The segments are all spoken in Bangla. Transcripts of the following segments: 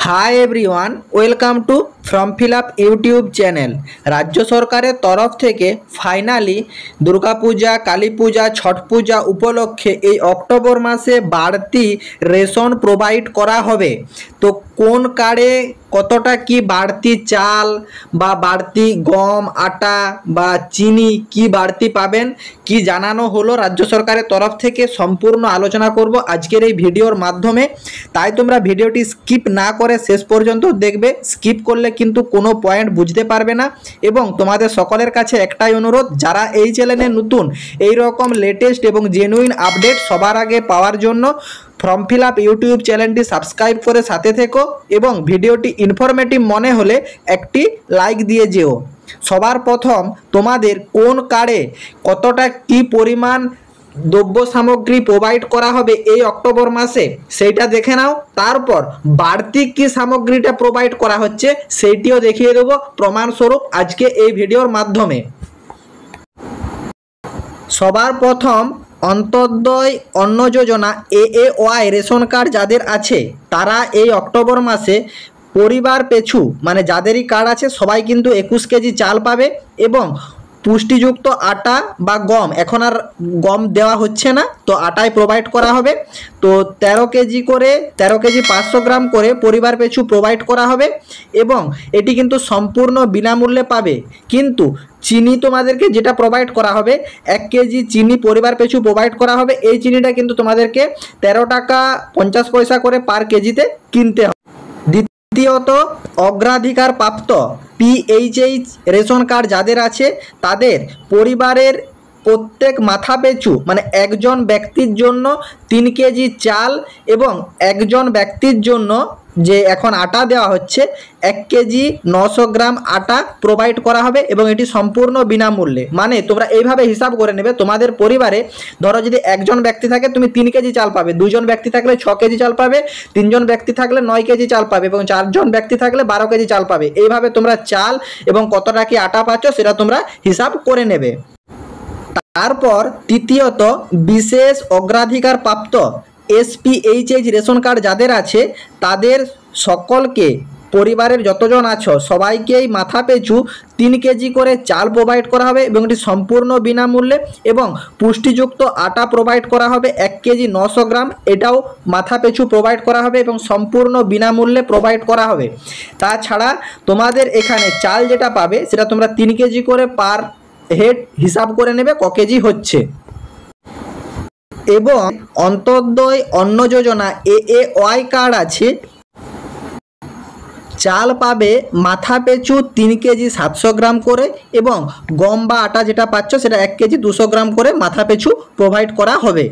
Hi everyone, welcome to form fill up YouTube channel. রাজ্য সরকারের তরফ থেকে ফাইনালি দুর্গাপূজা, কালী পূজা, ছট পূজা উপলক্ষে এই অক্টোবর মাসে বাড়তি রেশন প্রোভাইড করা হবে। তো কোন কার্ডে কতটা কি বাড়তি চাল বা বাড়তি গম, আটা বা চিনি কি বাড়তি পাবেন কি জানানো হলো রাজ্য সরকারের তরফ থেকে, সম্পূর্ণ আলোচনা করব আজকের এই ভিডিওর মাধ্যমে। তাই তোমরা ভিডিওটি স্কিপ না করে শেষ পর্যন্ত দেখবে। স্কিপ করলে কিন্তু কোনো পয়েন্ট বুঝতে পারবে না। এবং তোমাদের সকলের কাছে একটাই অনুরোধ, যারা এই চ্যানেলে নতুন, এই রকম লেটেস্ট এবং জেনুইন আপডেট সবার আগে পাওয়ার জন্য ফর্ম ফিল আপ ইউটিউব চ্যানেলটি সাবস্ক্রাইব করে সাথে থেকো এবং ভিডিওটি ইনফরমেটিভ মনে হলে একটি লাইক দিয়ে যেও। সবার প্রথম তোমাদের কোন কার্ডে কতটা কি পরিমাণ দ্রব্য সামগ্রী প্রোভাইড করা হবে এই অক্টোবর মাসে সেইটা দেখে নাও। তারপর বাড়তি কি সামগ্রীটা প্রোভাইড করা হচ্ছে সেইটিও দেখিয়ে দেবো প্রমাণস্বরূপ আজকে এই ভিডিওর মাধ্যমে। সবার প্রথম অন্তোদয় অন্ন যোজনা AAY রেশন কার্ড যাদের আছে তারা এই অক্টোবর মাসে পরিবার পিছু মানে যাদেরই কার্ড আছে সবাই কিন্তু 21 কেজি চাল পাবে এবং পুষ্টিযুক্ত আটা বা গম, এখন আর গম দেওয়া হচ্ছে না, তো আটাই প্রোভাইড করা হবে। তো 13 কেজি করে 13 কেজি 500 গ্রাম করে পরিবার পিছু প্রোভাইড করা হবে এবং এটি কিন্তু সম্পূর্ণ বিনামূল্যে পাবে। কিন্তু চিনি তোমাদেরকে যেটা প্রোভাইড করা হবে, 1 কেজি চিনি পরিবার পিছু প্রোভাইড করা হবে। এই চিনিটা কিন্তু তোমাদেরকে 13 টাকা 50 পয়সা করে পার কেজিতে কিনতে হবে। দ্বিতীয়ত অগ্রাধিকার প্রাপ্ত PHH রেশন কার্ড যাদের আছে তাদের পরিবারের প্রত্যেক মাথা পিছু মানে একজন ব্যক্তির জন্য 3 কেজি চাল এবং একজন ব্যক্তির জন্য যে এখন আটা দেওয়া হচ্ছে 1 কেজি 900 গ্রাম আটা প্রোভাইড করা হবে এবং এটি সম্পূর্ণ বিনামূল্যে। মানে তোমরা এইভাবে হিসাব করে নেবে, তোমাদের পরিবারে ধরো যদি একজন ব্যক্তি থাকে তুমি 3 কেজি চাল পাবে, 2 জন ব্যক্তি থাকলে 6 কেজি চাল পাবে, 3 জন ব্যক্তি থাকলে 9 কেজি চাল পাবে এবং 4 জন ব্যক্তি থাকলে 12 কেজি চাল পাবে। এইভাবে তোমরা চাল এবং কতটা কি আটা পাচ্ছ সেটা তোমরা হিসাব করে নেবে। তারপর তৃতীয়ত বিশেষ অগ্রাধিকার প্রাপ্ত SPHH রেশন কার্ড যাদের আছে তাদের সকলকে পরিবারের যতজন আছো সবাইকেই মাথা পিছু 3 কেজি করে চাল প্রোভাইড করা হবে এবং এটি সম্পূর্ণ বিনামূল্যে এবং পুষ্টিযুক্ত আটা প্রোভাইড করা হবে 1 কেজি 900 গ্রাম, এটাও মাথা পিছু প্রোভাইড করা হবে এবং সম্পূর্ণ বিনামূল্যে প্রোভাইড করা হবে। তাছাড়া তোমাদের এখানে চাল যেটা পাবে সেটা তোমরা 3 কেজি করে পার হেড হিসাব করে নেবে ক কেজি হচ্ছে। এবং অন্তোদয় অন্ন যোজনা AAY কার্ড আছে, চাল পাবে মাথা পিছু 3 কেজি 700 গ্রাম করে এবং গম বা আটা যেটা পাচ্ছ সেটা 1 কেজি 200 গ্রাম করে মাথা পিছু প্রোভাইড করা হবে।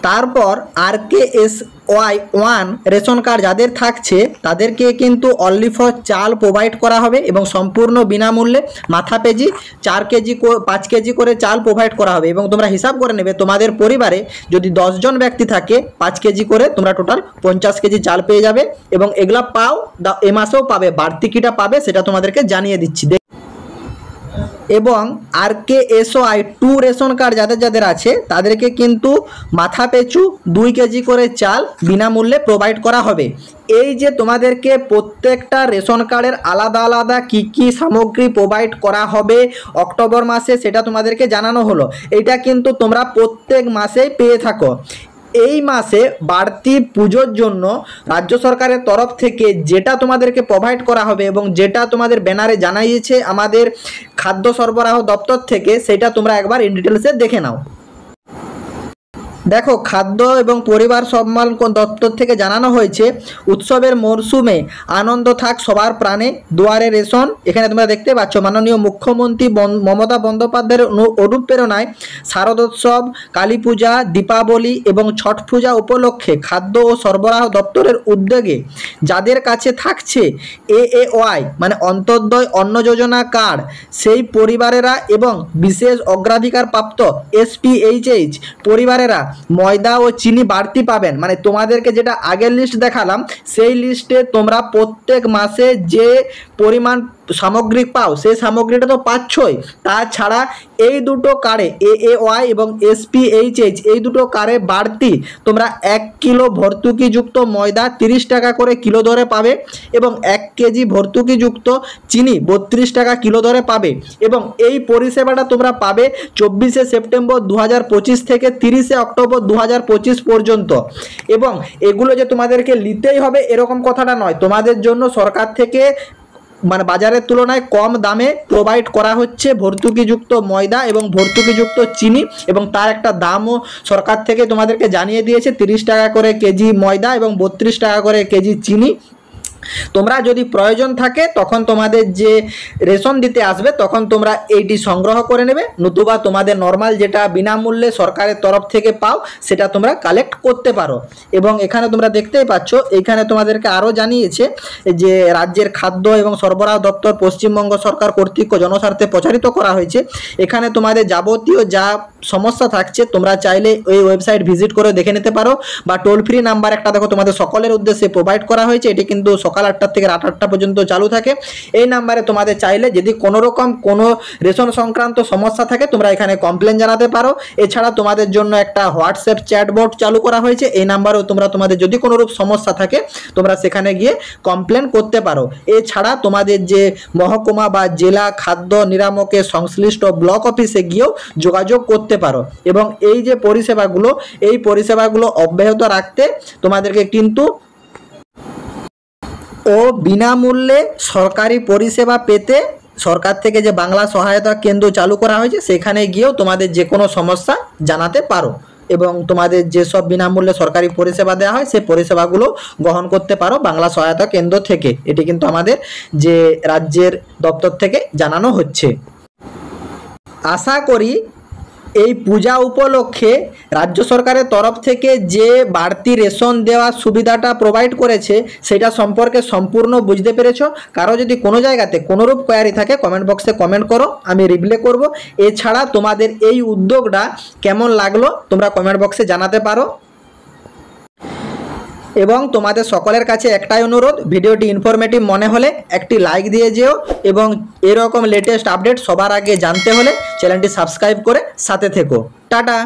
তারপর RKSY 1 রেশন কার্ড যাদের থাকছে তাদেরকে কিন্তু অনলি ফর চাল প্রোভাইড করা হবে এবং সম্পূর্ণ বিনামূল্যে মাথা পিছু 4 কেজি 5 কেজি করে চাল প্রোভাইড করা হবে। এবং তোমরা হিসাব করে নেবে তোমাদের পরিবারে যদি 10 জন ব্যক্তি থাকে 5 কেজি করে তোমরা টোটাল 50 কেজি চাল পেয়ে যাবে এবং এগুলা পাও এ মাসেও পাবে। বাড়তি কিটা পাবে সেটা তোমাদেরকে জানিয়ে দিচ্ছি। এবং RKSY 2 রেশন কার্ড যাদের যাদের আছে তাদেরকে কিন্তু মাথা পিছু 2 কেজি করে চাল বিনামূল্যে প্রোভাইড করা হবে। এই যে তোমাদেরকে প্রত্যেকটা রেশন কার্ডের আলাদা আলাদা কি কি সামগ্রী প্রোভাইড করা হবে অক্টোবর মাসে সেটা তোমাদেরকে জানানো হলো। এটা কিন্তু তোমরা প্রত্যেক মাসেই পেয়ে থাকো। এই মাসে বাড়তি পুজোর জন্য রাজ্য সরকারের তরফ থেকে যেটা তোমাদেরকে প্রোভাইড করা হবে এবং যেটা তোমাদের ব্যানারে জানাইছে আমাদের খাদ্য সরবরাহ দপ্তর থেকে, সেটা তোমরা একবার ইন ডিটেলসে দেখে নাও। দেখো, খাদ্য এবং পরিবার সম্মান দপ্তর থেকে জানানো হয়েছে উৎসবের মরশুমে আনন্দ থাক সবার প্রাণে, দুয়ারে রেশন। এখানে তোমরা দেখতে পাচ্ছ মাননীয় মুখ্যমন্ত্রী মমতা বন্দ্যোপাধ্যায়ের অনুপ্রেরণায় শারদোৎসব, কালী পূজা, দীপাবলি এবং ছট পূজা উপলক্ষে খাদ্য ও সরবরাহ দপ্তরের উদ্যোগে যাদের কাছে থাকছে AAY মানে অন্তোদয় অন্ন যোজনা কার্ড সেই পরিবারেরা এবং বিশেষ অগ্রাধিকার প্রাপ্ত SPHH পরিবারেরা ময়দা ও চিনি বাড়তি পাবেন। মানে তোমাদেরকে যেটা আগের লিস্ট দেখালাম সেই লিস্টে তোমরা প্রত্যেক মাসে যে পরিমাণ সামগ্রী পাও সেই সামগ্রীটা তো পাচ্ছই, তাছাড়া এই দুটো কার্ডে AAY এবং SPHH এই দুটো কার্ডে বাড়তি তোমরা 1 কিলো ভর্তুকিযুক্ত ময়দা 30 টাকা করে কিলো দরে পাবে এবং 1 কেজি ভর্তুকিযুক্ত চিনি 32 টাকা কিলো দরে পাবে। এবং এই পরিষেবাটা তোমরা পাবে 24শে সেপ্টেম্বর 2025 থেকে 30শে অক্টোবর 2025 পর্যন্ত। এবং এগুলো যে তোমাদেরকে নিতেই হবে এরকম কথাটা নয়, তোমাদের জন্য সরকার থেকে মানে বাজারের তুলনায় কম দামে প্রোভাইড করা হচ্ছে ভর্তুকিযুক্ত ময়দা এবং ভর্তুকিযুক্ত চিনি, এবং তার একটা দামও সরকার থেকে তোমাদেরকে জানিয়ে দিয়েছে, 30 টাকা করে কেজি ময়দা এবং 32 টাকা করে কেজি চিনি। তোমরা যদি প্রয়োজন থাকে তখন তোমাদের যে রেশন দিতে আসবে তখন তোমরা এইটি সংগ্রহ করে নেবে, নতুবা তোমাদের নর্মাল যেটা বিনামূল্যে সরকারের তরফ থেকে পাও সেটা তোমরা কালেক্ট করতে পারো। এবং এখানে তোমরা দেখতেই পাচ্ছ, এখানে তোমাদেরকে আরও জানিয়েছে যে রাজ্যের খাদ্য এবং সরবরাহ দপ্তর পশ্চিমবঙ্গ সরকার কর্তৃক জনস্বার্থে প্রচারিত করা হয়েছে। এখানে তোমাদের যাবতীয় যা সমস্যা থাকছে তোমরা চাইলে ওই ওয়েবসাইট ভিজিট করে দেখে নিতে পারো, বা টোল ফ্রি নাম্বার একটা দেখো তোমাদের সকলের উদ্দেশ্যে প্রোভাইড করা হয়েছে। এটি কিন্তু সকাল 8টা থেকে রাত 8টা পর্যন্ত চালু থাকে। এই নাম্বারে তোমাদের চাইলে যদি কোনো রকম কোনো রেশন সংক্রান্ত সমস্যা থাকে তোমরা এখানে কমপ্লেন জানাতে পারো। এছাড়া তোমাদের জন্য একটা হোয়াটসঅ্যাপ চ্যাটবট চালু করা হয়েছে, এই নাম্বারেও তোমরা তোমাদের যদি কোনোরূপ সমস্যা থাকে তোমরা সেখানে গিয়ে কমপ্লেন করতে পারো। এছাড়া তোমাদের যে মহকুমা বা জেলা খাদ্য নিরামকের সংশ্লিষ্ট ব্লক অফিসে গিয়েও যোগাযোগ করতে পারো। এবং এই যে পরিষেবাগুলো এই পরিষেবাগুলো অব্যাহত রাখতে তোমাদেরকে কিন্তু ও বিনামূল্যে সরকারি পরিষেবা পেতে সরকার থেকে যে বাংলা সহায়তা কেন্দ্র চালু করা হয়েছে সেখানে গিয়েও তোমাদের যে কোনো সমস্যা জানাতে পারো, এবং তোমাদের যেসব বিনামূল্যে সরকারি পরিষেবা দেওয়া হয় সেই পরিষেবাগুলো গ্রহণ করতে পারো বাংলা সহায়তা কেন্দ্র থেকে। এটি কিন্তু আমাদের যে রাজ্যের দপ্তর থেকে জানানো হচ্ছে। আশা করি এই পূজা উপলক্ষে রাজ্য সরকারের তরফ থেকে যে বাড়তি রেশন দেওয়ার সুবিধাটা প্রোভাইড করেছে সেটা সম্পর্কে সম্পূর্ণ বুঝতে পেরেছো। কারো যদি কোনো জায়গাতে কোনোরূপ কোয়ারি থাকে কমেন্ট বক্সে কমেন্ট করো, আমি রিপ্লাই করব। এছাড়া তোমাদের এই উদ্যোগটা কেমন লাগলো তোমরা কমেন্ট বক্সে জানাতে পারো। এবং তোমাদের সকলের কাছে একটাই অনুরোধ, ভিডিওটি ইনফরমেটিভ মনে হলে একটি লাইক দিয়ে যেও, এবং এরকম লেটেস্ট আপডেট সবার আগে জানতে হলে চ্যানেলটি সাবস্ক্রাইব করে সাথে থেকো। টাটা।